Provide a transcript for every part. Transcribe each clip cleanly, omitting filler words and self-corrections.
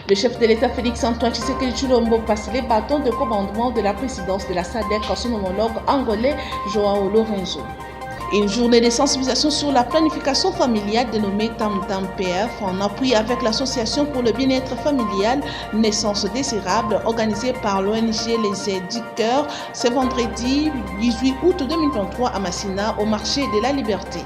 Le chef de l'État Félix-Antoine Tshisekedi Tshilombo passe les bâtons de commandement de la présidence de la SADC à son homologue angolais Joao Lourenço. Une journée de sensibilisation sur la planification familiale dénommée Tam Tam PF en appui avec l'association pour le bien-être familial Naissance désirable organisée par l'ONG Les Aides du Cœur ce vendredi 18 août 2023 à Massina au marché de la Liberté.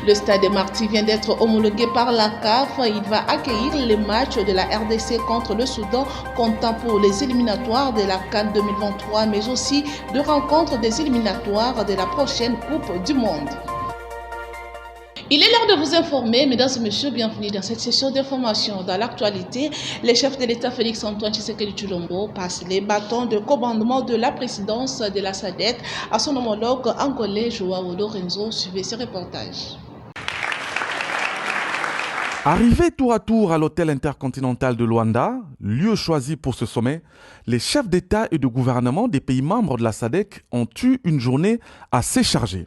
Le stade de Marty vient d'être homologué par la CAF. Il va accueillir les matchs de la RDC contre le Soudan, comptant pour les éliminatoires de la CAN 2023, mais aussi de rencontres des éliminatoires de la prochaine Coupe du Monde. Il est l'heure de vous informer, mesdames et messieurs, bienvenue dans cette session d'information. Dans l'actualité, le chef de l'État Félix-Antoine Tshisekedi Tshilombo passe les bâtons de commandement de la présidence de la SADC à son homologue angolais Joao Lourenço. Suivez ce reportage. Arrivés tour à tour à l'hôtel intercontinental de Luanda, lieu choisi pour ce sommet, les chefs d'État et de gouvernement des pays membres de la SADC ont eu une journée assez chargée.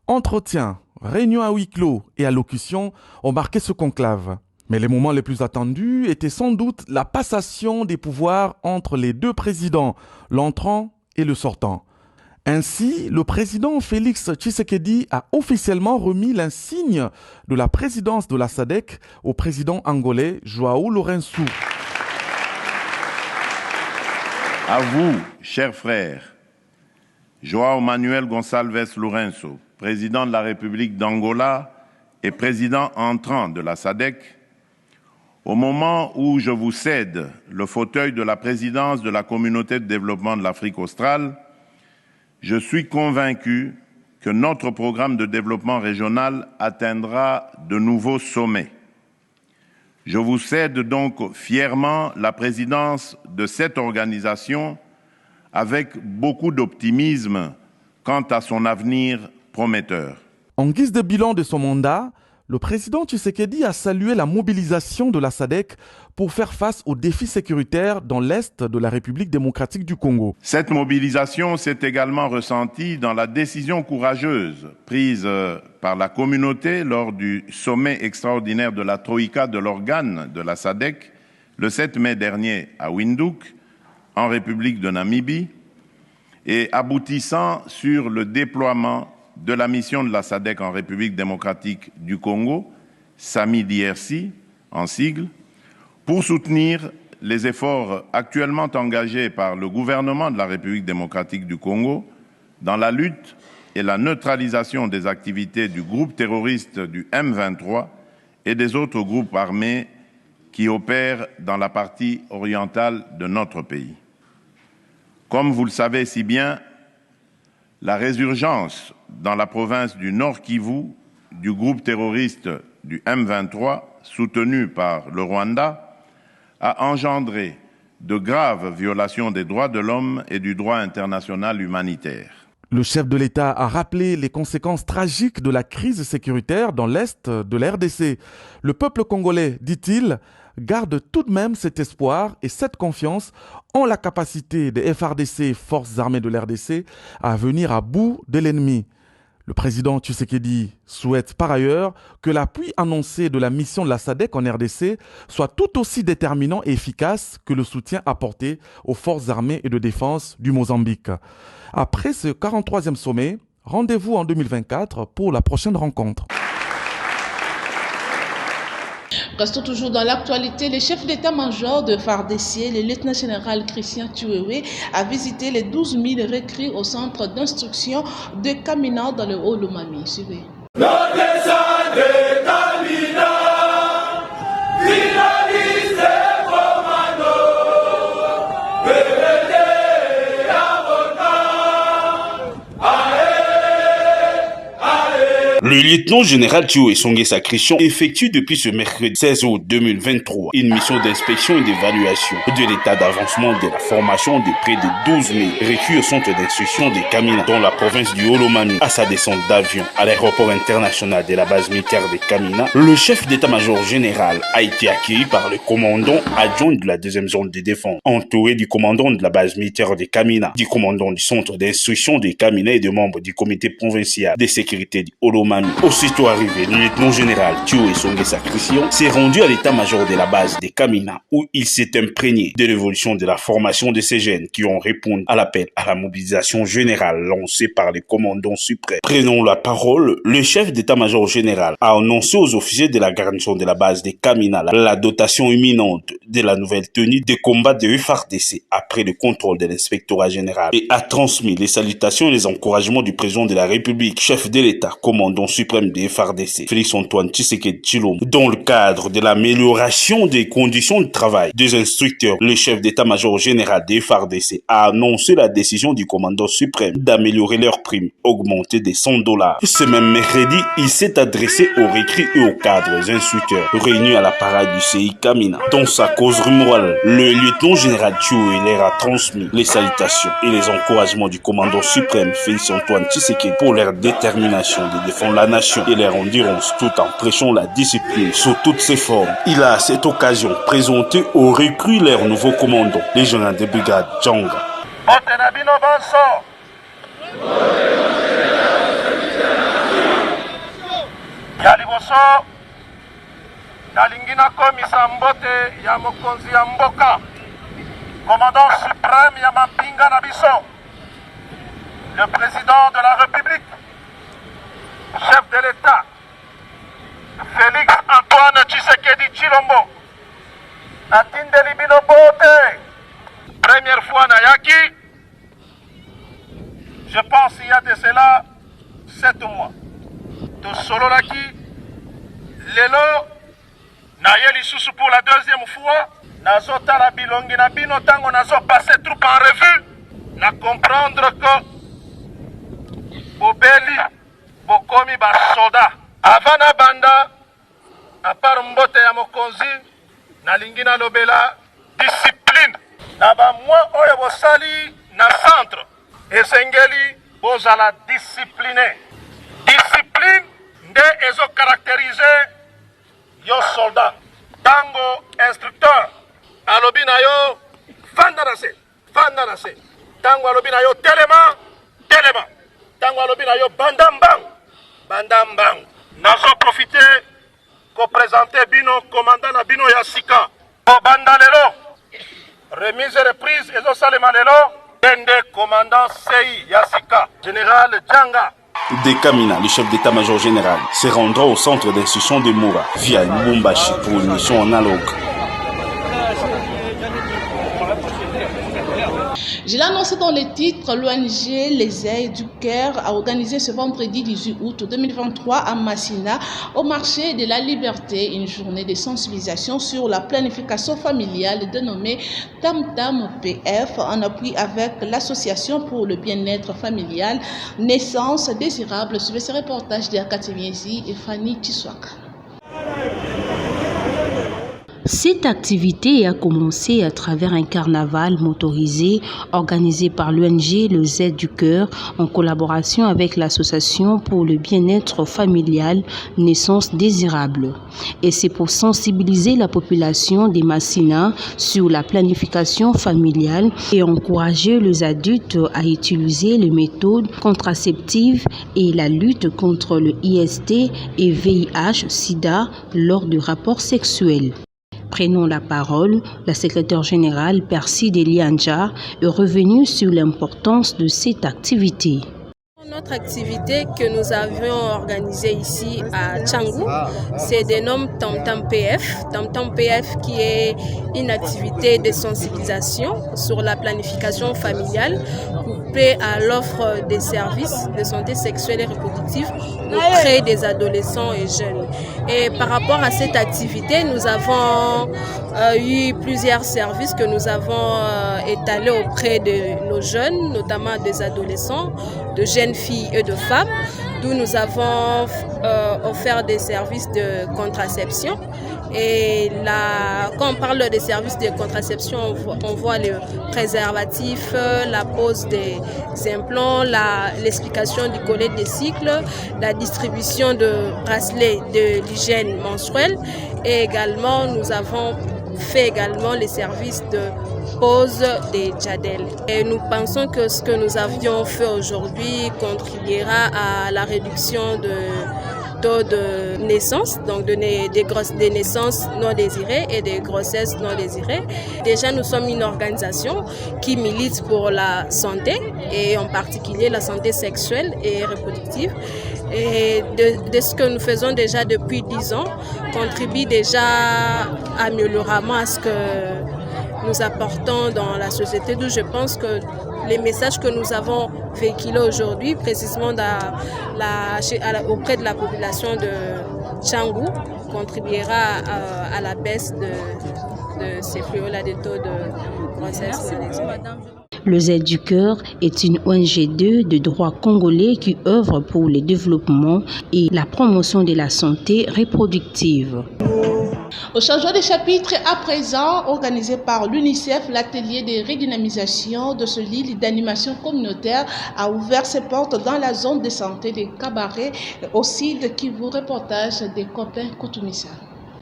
Entretiens, réunions à huis clos et allocutions ont marqué ce conclave. Mais les moments les plus attendus étaient sans doute la passation des pouvoirs entre les deux présidents, l'entrant et le sortant. Ainsi, le président Félix Tshisekedi a officiellement remis l'insigne de la présidence de la SADC au président angolais Joao Lourenço. À vous, chers frères, Joao Manuel Gonçalves Lourenço, président de la République d'Angola et président entrant de la SADC, au moment où je vous cède le fauteuil de la présidence de la Communauté de développement de l'Afrique australe, je suis convaincu que notre programme de développement régional atteindra de nouveaux sommets. Je vous cède donc fièrement la présidence de cette organisation avec beaucoup d'optimisme quant à son avenir prometteur. En guise de bilan de son mandat, le président Tshisekedi a salué la mobilisation de la SADC pour faire face aux défis sécuritaires dans l'Est de la République démocratique du Congo. Cette mobilisation s'est également ressentie dans la décision courageuse prise par la communauté lors du sommet extraordinaire de la Troïka de l'organe de la SADC le 7 mai dernier à Windhoek, en République de Namibie, et aboutissant sur le déploiement de la mission de la SADC en République démocratique du Congo, SAMI-DRC en sigle, pour soutenir les efforts actuellement engagés par le gouvernement de la République démocratique du Congo dans la lutte et la neutralisation des activités du groupe terroriste du M23 et des autres groupes armés qui opèrent dans la partie orientale de notre pays. Comme vous le savez si bien, la résurgence dans la province du Nord Kivu du groupe terroriste du M23, soutenu par le Rwanda, a engendré de graves violations des droits de l'homme et du droit international humanitaire. Le chef de l'État a rappelé les conséquences tragiques de la crise sécuritaire dans l'Est de la RDC. Le peuple congolais, dit-il, garde tout de même cet espoir et cette confiance en la capacité des FARDC, forces armées de l'RDC, à venir à bout de l'ennemi. Le président Tshisekedi souhaite par ailleurs que l'appui annoncé de la mission de la SADC en RDC soit tout aussi déterminant et efficace que le soutien apporté aux forces armées et de défense du Mozambique. Après ce 43e sommet, rendez-vous en 2024 pour la prochaine rencontre. Restons toujours dans l'actualité. Le chef d'état-major de FARDC, le lieutenant-général Christian Tuwewe, a visité les 12 000 recrues au centre d'instruction de Kamina dans le Haut-Lomami. Suivez. Le lieutenant-général Thioé Songesa Christian effectue depuis ce mercredi 16 août 2023 une mission d'inspection et d'évaluation de l'état d'avancement de la formation de près de 12 000 recrues au centre d'instruction de Kamina dans la province du Haut-Lomami. À sa descente d'avion à l'aéroport international de la base militaire de Kamina, le chef d'état-major général a été accueilli par le commandant adjoint de la deuxième zone de défense, entouré du commandant de la base militaire de Kamina, du commandant du centre d'instruction de Kamina et de membres du comité provincial de sécurité du Haut-Lomami. famille. Aussitôt arrivé, le lieutenant général Thio Esongesa Christian s'est rendu à l'état-major de la base des Kamina où il s'est imprégné de l'évolution de la formation de ces jeunes qui ont répondu à l'appel à la mobilisation générale lancée par les commandants suprêmes. Prenant la parole, le chef d'état-major général a annoncé aux officiers de la garnison de la base des Kamina la dotation imminente de la nouvelle tenue de combat de FARDC après le contrôle de l'inspectorat général et a transmis les salutations et les encouragements du président de la République, chef de l'État, commandant suprême des FARDC, Félix-Antoine Tshisekedi Tshilombo. Dans le cadre de l'amélioration des conditions de travail des instructeurs, le chef d'état-major général des FARDC a annoncé la décision du commandant suprême d'améliorer leurs primes, augmentées de $100. Ce même mercredi, il s'est adressé aux recrues et aux cadres instructeurs réunis à la parade du CI Kamina. Dans sa cause morale, le lieutenant général Thio leur a transmis les salutations et les encouragements du commandant suprême Félix-Antoine Tshisekedi pour leur détermination de défendre la nation et leur endurance tout en prêchant la discipline sous toutes ses formes. Il a à cette occasion présenté aux recrues leur nouveau commandant, les généraux de brigade Djanga. nalingi nakomisa mbote ya mokonzi ya mboka commandant suprême ya mapinga na biso le président de la République chef de l'État Félix Antoine Tshisekedi Tshilombo natindeli bino bote première fois na yaki je pense il y a de cela 7 mois de sololaki lelo Naye lisusu pour la deuxième fois, nazotala bilongi na bino tango nazo passer troupe en revue, na comprendre que bobeli bokomi ba soda. Avant na banda, à part mbote ya mokonzi, nalingi na lobela discipline. Na ba mwa oyo bosali na centre, esengeli bozala discipliné. Discipline nde ezo caractériser yo soldat, tango instructeur, alobi na yo fanda na se, tango alobi na yo telema, tango alobi na yo bandambang. Nazo profiter ko présenter bino commandant na bino ya sika. O banda lelo, remise et reprise ezo salema lelo, dende commandant CI ya sika, général Djanga. De Kamina, le chef d'état-major général, se rendra au centre d'instruction de Moura via Lubumbashi pour une mission analogue. Je l'ai annoncé dans les titres, l'ONG Les Ailes du Caire a organisé ce vendredi 18 août 2023 à Massina, au marché de la Liberté, une journée de sensibilisation sur la planification familiale dénommée Tam Tam PF, en appui avec l'Association pour le bien-être familial Naissance Désirable. Suivez ce reportage d'Akatemiezi et Fanny Chiswaka. Cette activité a commencé à travers un carnaval motorisé organisé par l'ONG Le Z du Cœur en collaboration avec l'Association pour le bien-être familial Naissance Désirable. Et c'est pour sensibiliser la population des Massina sur la planification familiale et encourager les adultes à utiliser les méthodes contraceptives et la lutte contre le IST et VIH-Sida lors du rapport sexuel. Prenant la parole, la secrétaire générale Percy Delianja est revenue sur l'importance de cette activité. Notre activité que nous avions organisée ici à Tchangou, c'est dénommé Tam Tam PF. Tam Tam PF qui est une activité de sensibilisation sur la planification familiale couplée à l'offre des services de santé sexuelle et reproductive auprès des adolescents et jeunes. Et par rapport à cette activité, nous avons eu plusieurs services que nous avons étalés auprès de nos jeunes, notamment des adolescents, de jeunes filles et de femmes, d'où nous avons offert des services de contraception. Et là, quand on parle des services de contraception, on voit le préservatif, la pose des implants, l'explication du collet des cycles, la distribution de bracelets de l'hygiène menstruelle. Et également, nous avons fait également les services de pose des djadels. Et nous pensons que ce que nous avions fait aujourd'hui contribuera à la réduction taux de naissance, donc des naissances non désirées et des grossesses non désirées. Déjà, nous sommes une organisation qui milite pour la santé et en particulier la santé sexuelle et reproductive. Et de ce que nous faisons déjà depuis 10 ans contribue déjà amélioramment à ce que nous apportons dans la société, d'où je pense que les messages que nous avons véhiculés aujourd'hui, précisément auprès de la population de Tchangou, contribuera à la baisse de ces fléaux-là des taux de grossesse non désirée. Le Z du Cœur est une ONG de droit congolais qui œuvre pour le développement et la promotion de la santé reproductive. Au changement de chapitre, à présent, organisé par l'UNICEF, l'atelier de redynamisation de ce lit d'animation communautaire a ouvert ses portes dans la zone de santé des Cabarets, aussi de Kivu, reportage des copains Koutoumissa.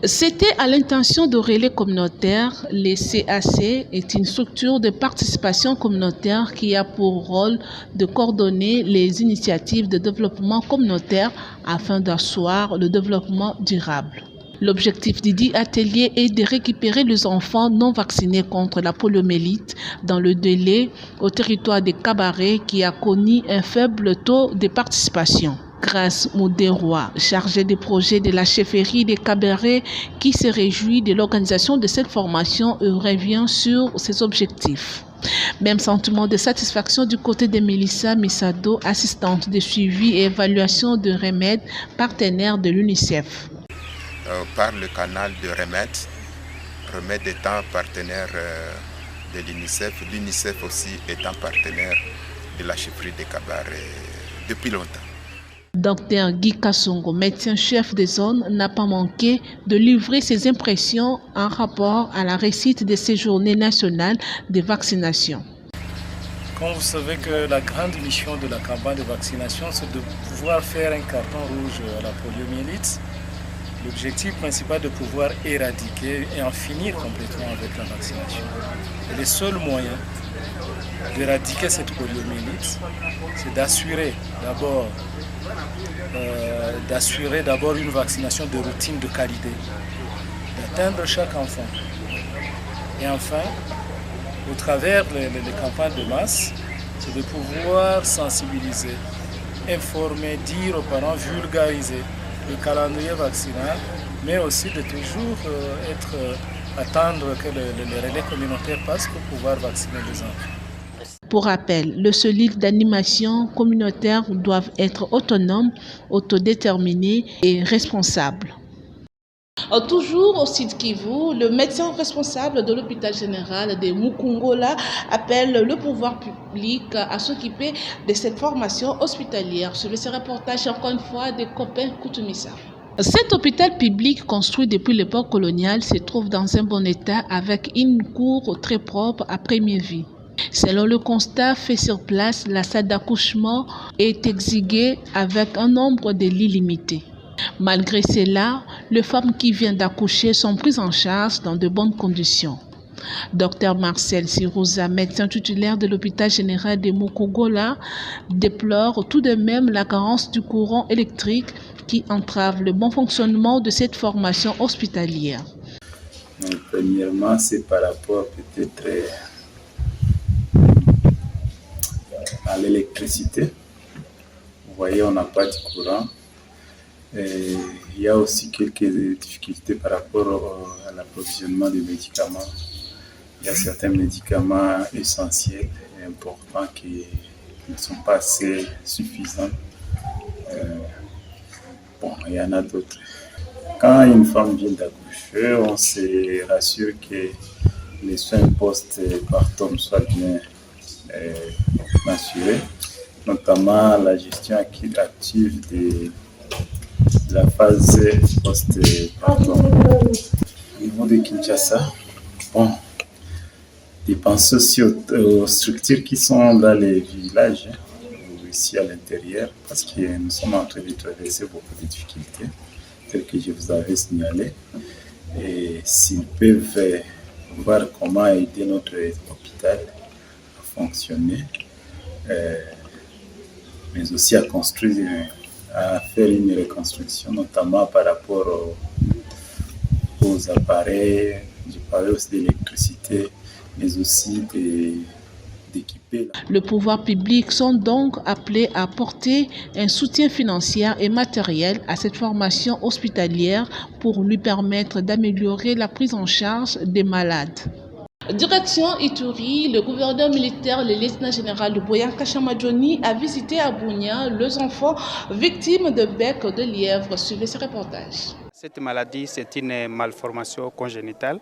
C'était à l'intention de relais communautaire. Les CAC est une structure de participation communautaire qui a pour rôle de coordonner les initiatives de développement communautaire afin d'asseoir le développement durable. L'objectif du dit atelier est de récupérer les enfants non vaccinés contre la poliomyélite dans le délai au territoire des Cabarets qui a connu un faible taux de participation. Grâce Moudéroy, chargé des projets de la chefferie des Cabarets, qui se réjouit de l'organisation de cette formation et revient sur ses objectifs. Même sentiment de satisfaction du côté de Mélissa Misado, assistante de suivi et évaluation de remèdes, partenaire de l'UNICEF. Par le canal de Remède étant partenaire de l'UNICEF, l'UNICEF aussi étant partenaire de la chefferie des Cabarets depuis longtemps. Dr Guy Kassongo, médecin-chef des zones, n'a pas manqué de livrer ses impressions en rapport à la réussite de ces journées nationales de vaccination. Comme vous savez que la grande mission de la campagne de vaccination, c'est de pouvoir faire un carton rouge à la poliomyélite. L'objectif principal est de pouvoir éradiquer et en finir complètement avec la vaccination. Et le seul moyen d'éradiquer cette poliomyélite, c'est d'assurer d'abord une vaccination de routine de qualité, d'atteindre chaque enfant. Et enfin, au travers des campagnes de masse, c'est de pouvoir sensibiliser, informer, dire aux parents, vulgariser le calendrier vaccinal, mais aussi de toujours attendre que les relais communautaires passent pour pouvoir vacciner les enfants. Pour rappel, le solide d'animation communautaire doivent être autonomes, autodéterminés et responsables. Toujours au site Kivu, le médecin responsable de l'hôpital général de Mukungola appelle le pouvoir public à s'occuper de cette formation hospitalière. Sur ce reportage, encore une fois, des copains Koutoumissa. Cet hôpital public construit depuis l'époque coloniale se trouve dans un bon état avec une cour très propre à première vue. Selon le constat fait sur place, la salle d'accouchement est exiguë avec un nombre de lits limité. Malgré cela, les femmes qui viennent d'accoucher sont prises en charge dans de bonnes conditions. Dr Marcel Sirouza, médecin titulaire de l'hôpital général de Mukungola, déplore tout de même la carence du courant électrique qui entrave le bon fonctionnement de cette formation hospitalière. Premièrement, c'est par rapport peut-être à l'électricité. Vous voyez, on n'a pas de courant. Et il y a aussi quelques difficultés par rapport à l'approvisionnement des médicaments. Il y a certains médicaments essentiels et importants qui ne sont pas assez suffisants. Il y en a d'autres. Quand une femme vient d'accoucher, on se rassure que les soins post-partum soient bien assurés, notamment la gestion active de la phase post-partum. Au niveau de Kinshasa, je pense aussi aux structures qui sont dans les villages, ou ici à l'intérieur, parce que nous sommes en train de traverser beaucoup de difficultés, telles que je vous avais signalé. Et s'ils peuvent voir comment aider notre hôpital à fonctionner, mais aussi à construire à faire une reconstruction, notamment par rapport aux appareils, j'ai parlé aussi d'électricité, mais aussi d'équiper. Le pouvoir public sont donc appelés à apporter un soutien financier et matériel à cette formation hospitalière pour lui permettre d'améliorer la prise en charge des malades. Direction Ituri, le gouverneur militaire, le lieutenant général de Boyanka Chamadjoni a visité à Bunia les enfants victimes de bec de lièvre. Suivez ce reportage. Cette maladie, c'est une malformation congénitale,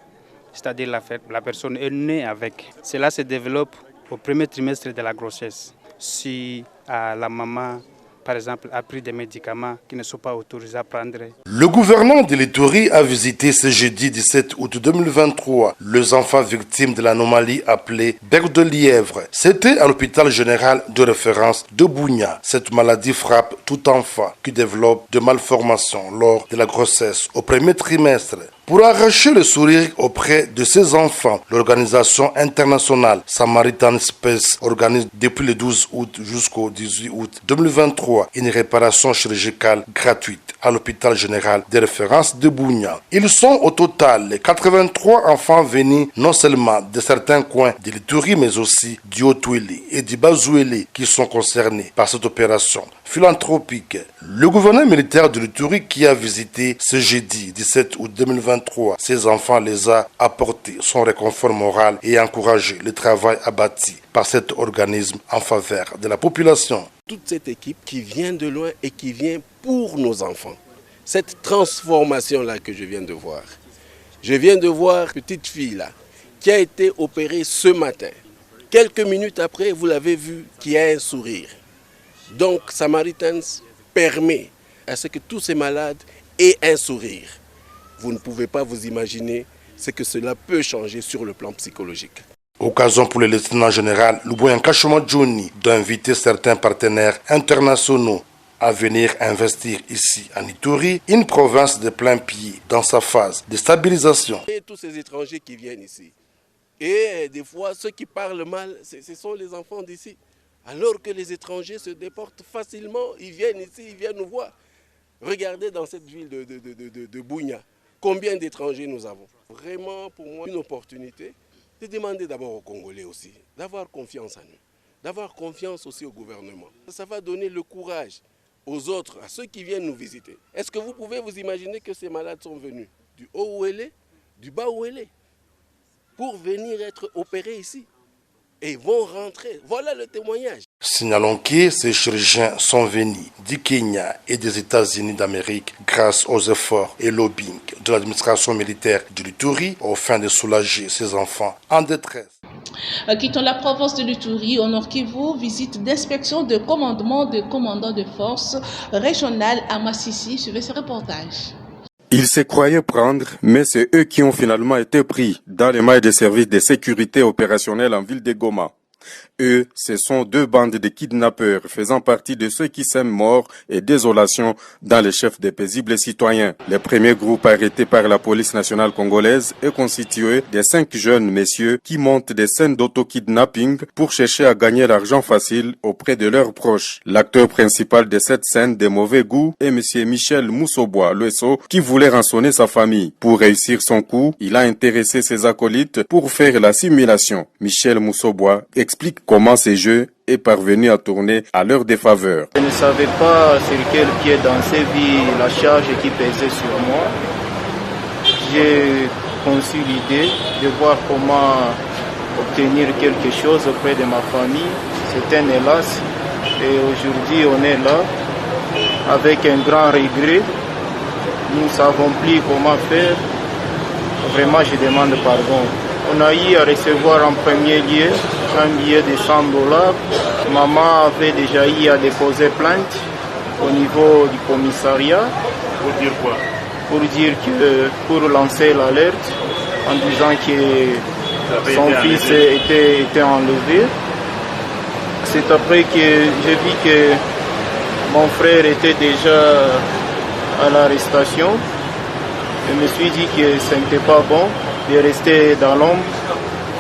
c'est-à-dire la personne est née avec. Cela se développe au premier trimestre de la grossesse. Si la maman, par exemple, a pris des médicaments qui ne sont pas autorisés à prendre. Le gouverneur de l'Ituri a visité ce jeudi 17 août 2023 les enfants victimes de l'anomalie appelée bec de lièvre. C'était à l'hôpital général de référence de Bunia. Cette maladie frappe tout enfant qui développe de malformations lors de la grossesse au premier trimestre. Pour arracher le sourire auprès de ces enfants, l'organisation internationale Samaritan Space organise depuis le 12 août jusqu'au 18 août 2023 une réparation chirurgicale gratuite à l'hôpital général de référence de Bunia. Ils sont au total 83 enfants venus non seulement de certains coins de l'Ituri mais aussi du Haut-Ouélé et du Bas-Ouélé qui sont concernés par cette opération philanthropique. Le gouverneur militaire de l'Ituri qui a visité ce jeudi 17 août 2023 ces enfants les a apporté son réconfort moral et encouragé le travail abattu par cet organisme en faveur de la population. Toute cette équipe qui vient de loin et qui vient pour nos enfants. Cette transformation-là que je viens de voir. Je viens de voir une petite fille-là qui a été opérée ce matin. Quelques minutes après, vous l'avez vu, qui a un sourire. Donc, Samaritans permet à ce que tous ces malades aient un sourire. Vous ne pouvez pas vous imaginer ce que cela peut changer sur le plan psychologique. Occasion pour le lieutenant général Boyanka Chamadjoni d'inviter certains partenaires internationaux à venir investir ici en Ituri, une province de plein pied dans sa phase de stabilisation. Et tous ces étrangers qui viennent ici, et des fois ceux qui parlent mal, ce sont les enfants d'ici. Alors que les étrangers se déportent facilement, ils viennent ici, ils viennent nous voir. Regardez dans cette ville de Bunia, combien d'étrangers nous avons. Vraiment pour moi une opportunité de demander d'abord aux Congolais aussi, d'avoir confiance en nous, d'avoir confiance aussi au gouvernement. Ça va donner le courage aux autres, à ceux qui viennent nous visiter. Est-ce que vous pouvez vous imaginer que ces malades sont venus du Haut-Ouélé, du Bas-Ouélé, pour venir être opérés ici et vont rentrer? Voilà le témoignage. Signalons que ces chirurgiens sont venus du Kenya et des États-Unis d'Amérique grâce aux efforts et lobbying de l'administration militaire de l'Ituri aux fins de soulager ces enfants en détresse. Quittons la province de l'Ituri, au Nord Kivu, visite d'inspection de commandement de commandants de forces régionales à Massissi. Suivez ce reportage. Ils se croyaient prendre, mais c'est eux qui ont finalement été pris dans les mailles des services de sécurité opérationnelle en ville de Goma. Eux, ce sont deux bandes de kidnappeurs faisant partie de ceux qui sèment mort et désolation dans les chefs des paisibles citoyens. Le premier groupe arrêté par la police nationale congolaise est constitué de 5 jeunes messieurs qui montent des scènes d'auto-kidnapping pour chercher à gagner l'argent facile auprès de leurs proches. L'acteur principal de cette scène de mauvais goût est M. Michel Moussobois, l'OSO, qui voulait rançonner sa famille. Pour réussir son coup, il a intéressé ses acolytes pour faire la simulation. Michel Moussobois explique comment ces jeux est parvenu à tourner à leur défaveur. Je ne savais pas sur quel pied danser vu la charge qui pesait sur moi. J'ai conçu l'idée de voir comment obtenir quelque chose auprès de ma famille. C'est un hélas. Et aujourd'hui, on est là avec un grand regret. Nous ne savons plus comment faire. Vraiment, je demande pardon. On a eu à recevoir en premier lieu un billet de $100. Maman avait déjà eu à déposer plainte au niveau du commissariat. Pour dire quoi? Pour dire que, pour lancer l'alerte en disant que son fils était enlevé. C'est après que j'ai vu que mon frère était déjà à l'arrestation. Je me suis dit que ce n'était pas bon de rester dans l'ombre.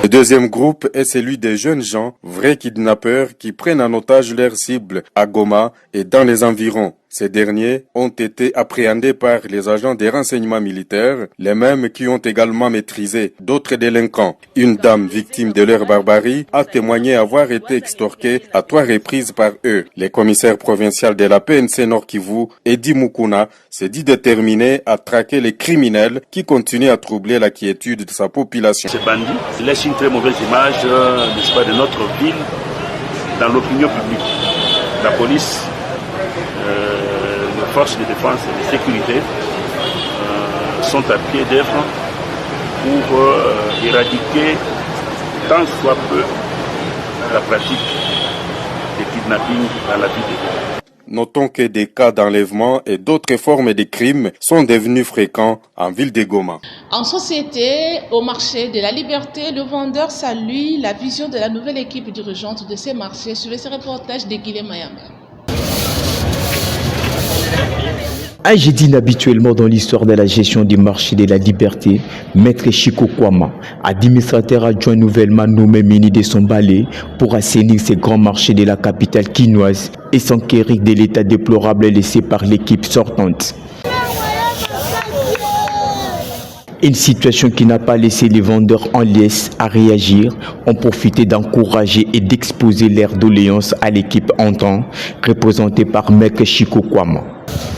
Le deuxième groupe est celui des jeunes gens, vrais kidnappeurs, qui prennent en otage leur cible à Goma et dans les environs. Ces derniers ont été appréhendés par les agents des renseignements militaires, les mêmes qui ont également maîtrisé d'autres délinquants. Une dame victime de leur barbarie a témoigné avoir été extorquée à 3 reprises par eux. Les commissaires provinciaux de la PNC Nord Kivu, Edi Mukuna, s'est dit déterminé à traquer les criminels qui continuent à troubler la quiétude de sa population. Ces bandits laissent une très mauvaise image de notre ville dans l'opinion publique. La police, les forces de défense et de sécurité sont à pied d'œuvre pour éradiquer tant soit peu la pratique des kidnappings dans la ville de Goma. Notons que des cas d'enlèvement et d'autres formes de crimes sont devenus fréquents en ville de Goma. En société, au marché de la liberté, le vendeur salue la vision de la nouvelle équipe dirigeante de ces marchés. Suivez ce reportage de Guilhem Mayama. Agédine inhabituellement dans l'histoire de la gestion du marché de la liberté, Maître Chico Kwama, administrateur adjoint nouvellement nommé Mini de son balai pour assainir ces grands marchés de la capitale quinoise et s'enquérir de l'état déplorable laissé par l'équipe sortante. Une situation qui n'a pas laissé les vendeurs en liesse à réagir, ont profité d'encourager et d'exposer leurs doléances à l'équipe en temps, représentée par Maître Chico Kwama.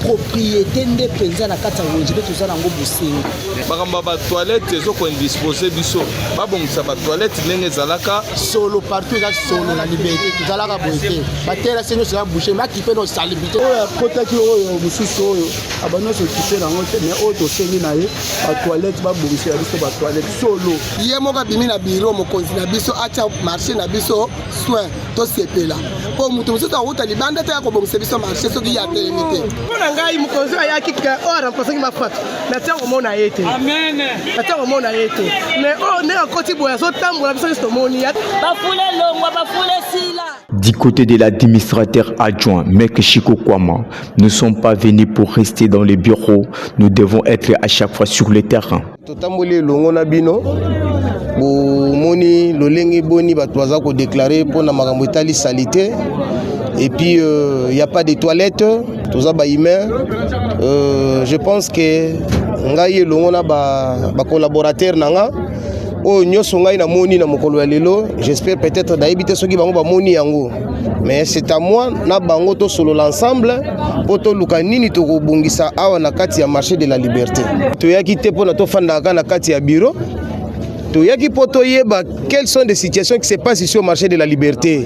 Propriété nde penza na kata wenji be tozana ngo bosengo bakamba ba toilette ezoko indisposer biso babongisa ba toilette ndenge ezalaka solo partout eza solo na liberté tozalaka boete batela senyo sera boucher ma kipe no salibité oyo kotaki oyo mususu oyo abano so kipe na ngote mais oyo tosengi na ye ba toilette babongisa biso ba toilette solo ye moka bimi na biro mokonzi na biso acha marché na biso soin to sepela po mutu mususu awuta libanda te yakobongisa biso marché soki ya telemité. Ngai mukonzi ayaki ka o remplacer ma fat na tango mona yete amen na tango mona yete mais o ne akoti boya so tambola biso to moni bafule longwa bafule sila. Du côté de l'administrateur adjoint Maître Chico Kwama, nous ne sommes pas venus pour rester dans les bureaux, nous devons être à chaque fois sur le terrain. Totamboli longo na bino bo moni lolenge boni batwaza ko déclarer pour na makambo etali salité. Et puis il y a pas de toilettes, tout ça ba humain. Je pense que ngai longo na ba collaborateur nanga o nyoso ngai na moni na mokolo ya lelo, j'espère peut-être d'aibiter soki bango ba moni yango. Mais c'est à moi na bango to solo l'ensemble poto luka nini to ko bongisa awa na kati ya marché de la liberté. To yaki te pona to fanda na kati ya bureau. Toyaki poto yeba quelles sont les situations qui se passent ici au marché de la liberté.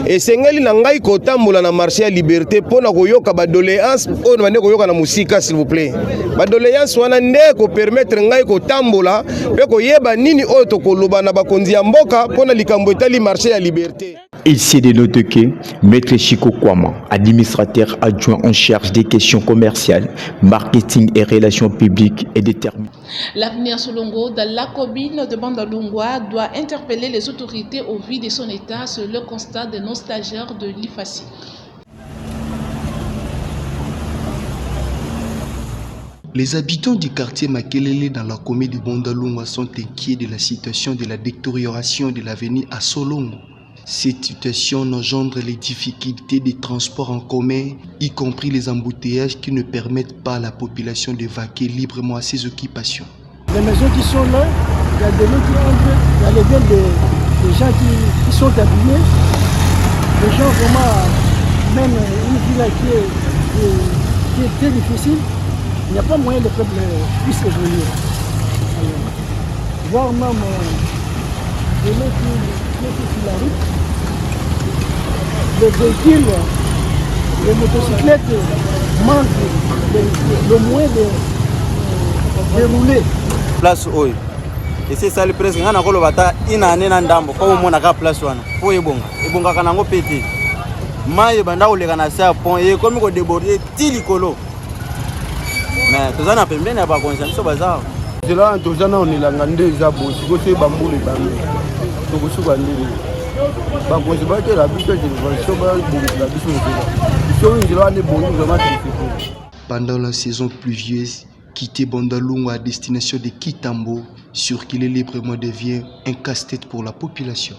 Et sengeli na ngai ko tambola na marché ya liberté pona ko yoka ba doléance o na ko yoka na musika s'il vous plaît. Ba doléance wana nde ko permettre ngai ko tambola pe ko yeba nini o to ko loba na bakonzi ya mboka pona likambo etali marché ya liberté. Il s'est dénoté que Maître Chico Kwama, administrateur adjoint en charge des questions commerciales, marketing et relations publiques, est déterminé. L'avenir Solongo dans la commune de Bandalungwa doit interpeller les autorités au vu de son état sur le constat de nos stagiaires de l'IFACI. Les habitants du quartier Makelele dans la commune de Bandalungwa sont inquiets de la situation de la détérioration de l'avenir à Solongo. Cette situation engendre les difficultés des transports en commun, y compris les embouteillages qui ne permettent pas à la population de vaquer librement à ses occupations. Les maisons qui sont là, il y a des gens qui entrent, il y a les biens des gens qui sont abîmés. Les gens vraiment, même une ville qui est très difficile, il n'y a pas moyen que le peuple puisse évoluer. Voire même des gens qui sont sur la route, les véhicules, les motocyclettes manquent le moyen de rouler. Place oyo. Et c'est ça le président na ko lobata inane na ndambo ko mona ka place wana. Po ebonga kana ngo pété. Maye banda ko leka na sa pont et comme ko déborder ti likolo. Mais tozana pembeni ya ba conscience so bazao. Zela tozana on ilanga nde za bo siko se bambule bambe. To kusuka ndiri. Ba konzi ba te la biso de so ba la biso de. So ngila ne bongo vraiment difficile. Pendant la saison pluvieuse, quitter Bandalungwa à destination de Kitambo, sur qu'il est librement devient un casse-tête pour la population.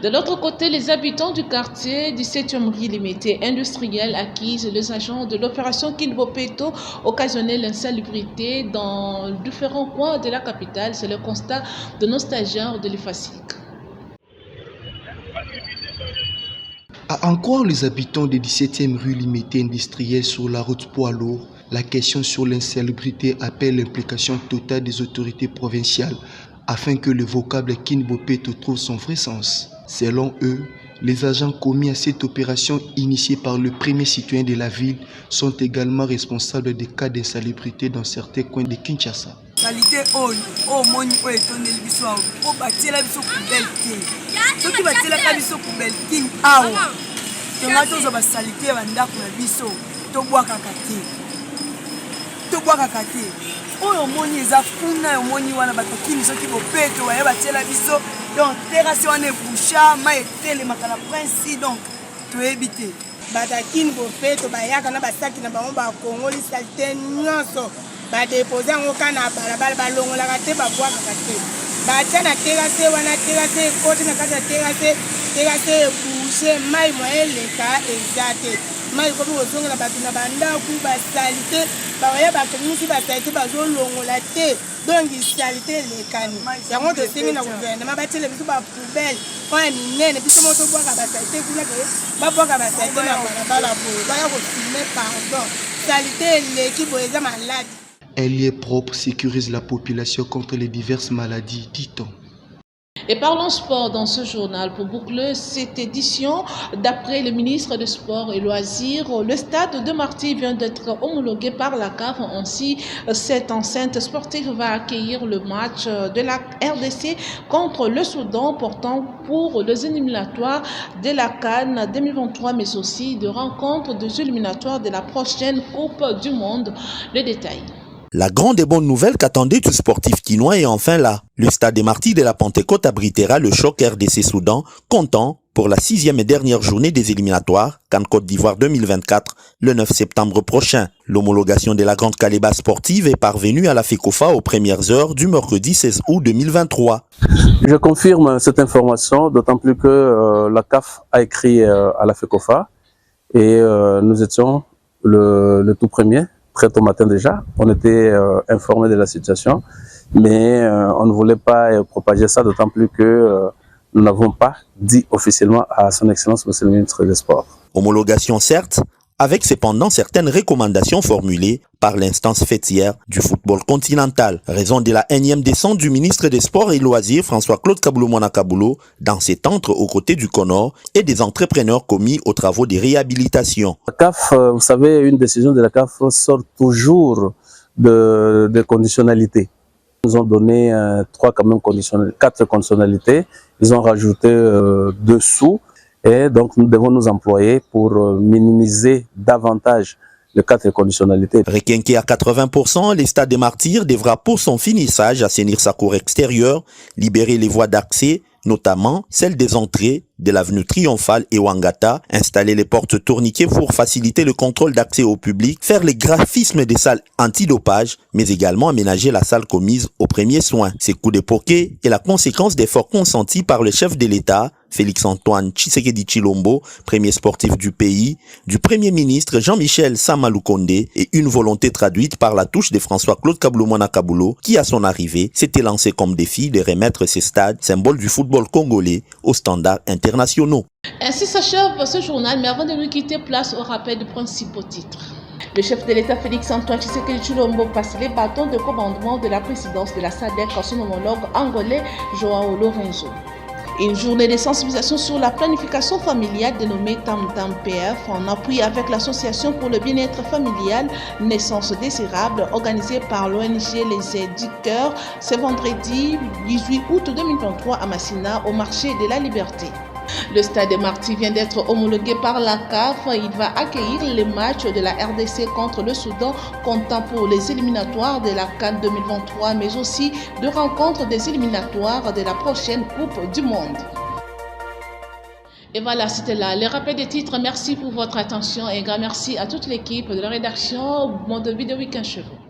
De l'autre côté, les habitants du quartier du 7e rue limité industriel accusent les agents de l'opération Kinbopeto occasionner l'insalubrité dans différents coins de la capitale. C'est le constat de nos stagiaires de l'IFASIC. À en croire les habitants des 17e rue limitée industrielle sur la route poids lourd, la question sur l'insalubrité appelle l'implication totale des autorités provinciales afin que le vocable Kinbopeto trouve son vrai sens. Selon eux, les agents commis à cette opération initiée par le premier citoyen de la ville sont également responsables des cas d'insalubrité dans certains coins de Kinshasa. Oyo moni eza kuna moni wana batokini soki bopeto ya batiela biso donc terrasse wana ebusha ma etele makala prince donc toebite batakini bopeto bayaka na basaki na bango ba kongoli salite nyonso ba déposer ngo kana balabala balongolaka te babwaka te batia na terrasse wana terrasse kote na kata terrasse ebushe mai moeleka ezate mai kobi kozongela bato na bandaku basalite bawaya bakomisi basalite bazolongola te donc salite elekani yango tosengi na gouvernement batiele biso bapoubele oya minene biso mo tobwaka basalite kuna ke babwaka basalite na balabala boye baya kofilme pardon salite eleki boye eza maladi. Un lieu propre sécurise la population contre les diverses maladies, dit-on. Et parlons sport dans ce journal. Pour boucler cette édition, d'après le ministre des Sports et Loisirs, le stade de Marty vient d'être homologué par la CAF. Ainsi, cette enceinte sportive va accueillir le match de la RDC contre le Soudan, portant pour les éliminatoires de la CAN 2023, mais aussi de rencontres des éliminatoires de la prochaine Coupe du Monde. Les détails. La grande et bonne nouvelle qu'attendait tout sportif quinois est enfin là. Le stade des Martyrs de la Pentecôte abritera le choc RDC Soudan, comptant pour la 6e et dernière journée des éliminatoires, CAN Côte d'Ivoire 2024, le 9 septembre prochain. L'homologation de la grande calebasse sportive est parvenue à la FECOFA aux premières heures du mercredi 16 août 2023. Je confirme cette information, d'autant plus que la CAF a écrit à la FECOFA et nous étions le tout premier. Très tôt matin déjà, on était informé de la situation, mais on ne voulait pas propager ça, d'autant plus que nous n'avons pas dit officiellement à son Excellence Monsieur le Ministre des Sports. Homologation certes, avec cependant certaines recommandations formulées par l'instance fêtière du football continental. Raison de la énième descente du ministre des Sports et Loisirs, François-Claude Kaboulou-Mwana-Kaboulou, dans cet antre aux côtés du CONOR et des entrepreneurs commis aux travaux de réhabilitation. La CAF, vous savez, une décision de la CAF sort toujours de conditionnalités. Ils nous ont donné 4 conditionnalités. Ils ont rajouté dessous. Et donc, nous devons nous employer pour minimiser davantage le cadre de conditionnalité. Requinqué à 80%, le stade des Martyrs devra pour son finissage assainir sa cour extérieure, libérer les voies d'accès, notamment celles des entrées de l'avenue Triomphale et Wangata, installer les portes tourniquets pour faciliter le contrôle d'accès au public, faire les graphismes des salles antidopage, mais également aménager la salle commise aux premiers soins. Ces coups de poquet est la conséquence d'efforts consentis par le chef de l'État, Félix-Antoine Tshisekedi Tshilombo, premier sportif du pays, du premier ministre Jean-Michel Samaloukonde et une volonté traduite par la touche de François-Claude Kaboulou-Mwana-Kaboulou qui, à son arrivée, s'était lancé comme défi de remettre ces stades, symboles du football congolais, aux standards internationaux. Ainsi s'achève ce journal, mais avant de nous quitter, place au rappel des principaux titres. Le chef de l'État Félix-Antoine Tshisekedi Tshilombo passe les bâtons de commandement de la présidence de la SADC à son homologue angolais Joao Lorenzo. Une journée de sensibilisation sur la planification familiale dénommée Tam-Tam PF en appui avec l'association pour le bien-être familial Naissance Désirable organisée par l'ONG Les Aides du Cœur ce vendredi 18 août 2023 à Massina au marché de la Liberté. Le stade de Marty vient d'être homologué par la CAF. Il va accueillir les matchs de la RDC contre le Soudan, comptant pour les éliminatoires de la CAN 2023, mais aussi de rencontres des éliminatoires de la prochaine Coupe du Monde. Et voilà, c'était là le rappel des titres. Merci pour votre attention et un grand merci à toute l'équipe de la rédaction Monde Vidéo Week-end chez vous.